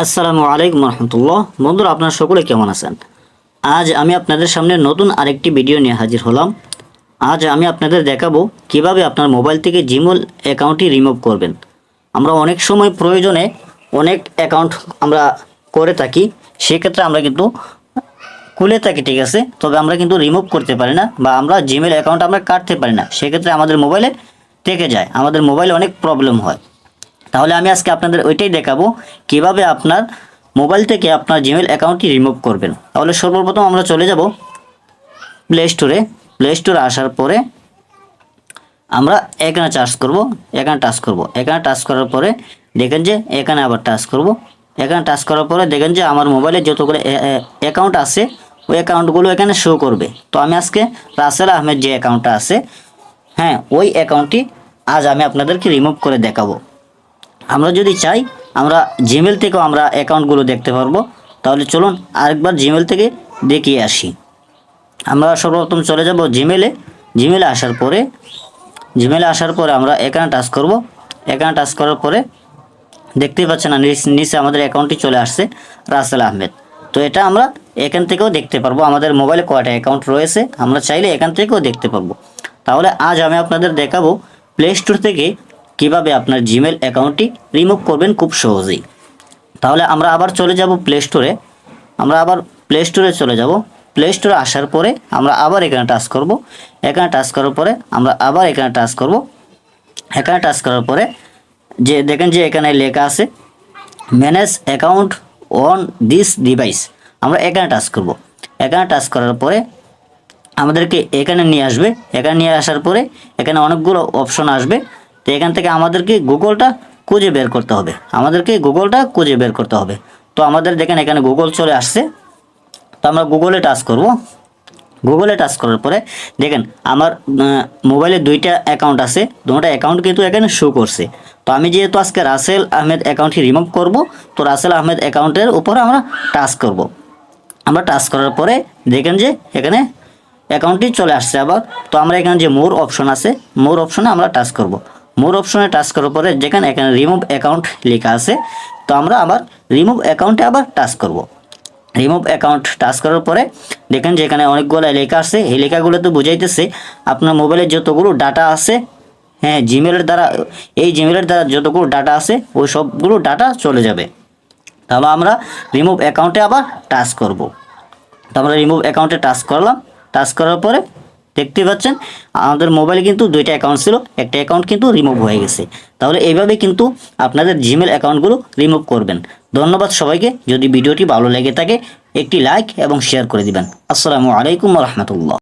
আসসালামু আলাইকুম রহমতুল্লাহ। বন্ধুরা, আপনারা সকলে কেমন আছেন? আজ আমি আপনাদের সামনে নতুন আরেকটি ভিডিও নিয়ে হাজির হলাম। আজ আমি আপনাদের দেখাবো কিভাবে আপনার মোবাইল থেকে জিমেল অ্যাকাউন্টটি রিমুভ করবেন। আমরা অনেক সময় প্রয়োজনে অনেক অ্যাকাউন্ট আমরা করে থাকি, সেক্ষেত্রে আমরা কিন্তু খুলে থাকি, ঠিক আছে, তবে আমরা কিন্তু রিমুভ করতে পারি না বা আমরা জিমেল অ্যাকাউন্ট আমরা কাটতে পারি না। সেক্ষেত্রে আমাদের মোবাইলে থেকে যায়, আমাদের মোবাইলে অনেক প্রবলেম হয়। তাহলে আমি আজকে আপনাদের ওইটাই দেখাবো কিভাবে আপনার মোবাইল থেকে আপনার জিমেল অ্যাকাউন্টটি রিমুভ করবেন। তাহলে সর্বপ্রথম আমরা চলে যাব প্লে স্টোরে আসার পরে আমরা এখানে টাচ করব, এখানে টাচ করার পরে দেখেন যে এখানে আবার টাচ করব। এখানে টাচ করার পরে দেখেন যে আমার মোবাইলে যতগুলো অ্যাকাউন্ট আছে ওই অ্যাকাউন্টগুলো এখানে শো করবে। তো আমি আজকে রাসেল আহমেদ যে অ্যাকাউন্টটা আছে, হ্যাঁ, ওই অ্যাকাউন্টটি আজ আমি আপনাদেরকে রিমুভ করে দেখাবো। আমরা যদি চাই আমরা জিমেল থেকেও আমরা অ্যাকাউন্টগুলো দেখতে পারবো। তাহলে চলুন আরেকবার জিমেল থেকে দেখিয়ে আসি। আমরা সর্বপ্রথম চলে যাব জিমেলে আসার পরে আমরা এখানে টাচ করব। এখানে টাচ করার পরে দেখতেই পাচ্ছেন না, নিচে আমাদের অ্যাকাউন্টটি চলে আসছে রাসেল আহমেদ। তো এটা আমরা এখান থেকেও দেখতে পারবো, আমাদের মোবাইলে কয়টা অ্যাকাউন্ট রয়েছে আমরা চাইলে এখান থেকেও দেখতে পারবো। তাহলে আজ আমি আপনাদের দেখাবো প্লে স্টোর থেকে কিভাবে আপনার জিমেল অ্যাকাউন্টটি রিমুভ করবেন খুব সহজেই। তাহলে আমরা আবার চলে যাব প্লে স্টোরে। প্লে স্টোরে আসার পরে আমরা আবার এখানে টাচ করব। এখানে টাচ করার পরে আমরা আবার এখানে টাচ করব। এখানে টাচ করার পরে যে দেখেন যে এখানে লেখা আছে manage account on this device, আমরা এখানে টাচ করব। এখানে টাচ করার পরে আমাদেরকে এখানে নিয়ে আসবে। এখানে নিয়ে আসার পরে এখানে অনেকগুলো অপশন আসবে। তো এখান থেকে আমাদেরকে গুগলটা খুঁজে বের করতে হবে। তো আমাদের দেখেন এখানে গুগল চলে আসছে। তো আমরা গুগলে টাচ করব। গুগলে টাচ করার পরে দেখেন আমার মোবাইলে দুইটা অ্যাকাউন্ট আছে, দুটো অ্যাকাউন্ট কিন্তু এখানে শো করছে। তো আমি যেহেতু আজকে রাসেল আহমেদ অ্যাকাউন্টটি রিমুভ করব, তো রাসেল আহমেদ অ্যাকাউন্টের উপর আমরা টাচ করব। আমরা টাচ করার পরে দেখেন যে এখানে অ্যাকাউন্টটি চলে আসছে আবার। তো আমরা এখানে যে মোর অপশন আছে, মোর অপশনে আমরা টাচ করব। মোর অপশনে টাচ করার পরে যেখানে এখানে রিমুভ অ্যাকাউন্ট লেখা আছে, তো আমরা আবার রিমুভ অ্যাকাউন্টে আবার টাচ করব। রিমুভ অ্যাকাউন্ট টাচ করার পরে দেখেন যে এখানে অনেকগুলো লেখা আছে। এই লেখাগুলো তো বুঝাইতেছে আপনার মোবাইলে যতগুলো ডাটা আছে, হ্যাঁ, জিমেলের দ্বারা যতগুলো ডাটা আছে ওই সবগুলো ডাটা চলে যাবে। তাহলে আমরা রিমুভ অ্যাকাউন্টে আবার টাচ করব। তো আমরা রিমুভ অ্যাকাউন্টে টাচ করলাম। টাচ করার পরে দেখতে পাচ্ছেন আমাদের মোবাইলে কিন্তু দুইটা অ্যাকাউন্ট ছিল, একটা অ্যাকাউন্ট কিন্তু রিমুভ হয়ে গেছে। তাহলে এইভাবে কিন্তু আপনাদের জিমেল অ্যাকাউন্টগুলো রিমুভ করবেন। ধন্যবাদ সবাইকে। যদি ভিডিওটি ভালো লেগে থাকে একটি লাইক এবং শেয়ার করে দিবেন। আসসালামু আলাইকুম রহমতুল্লাহ।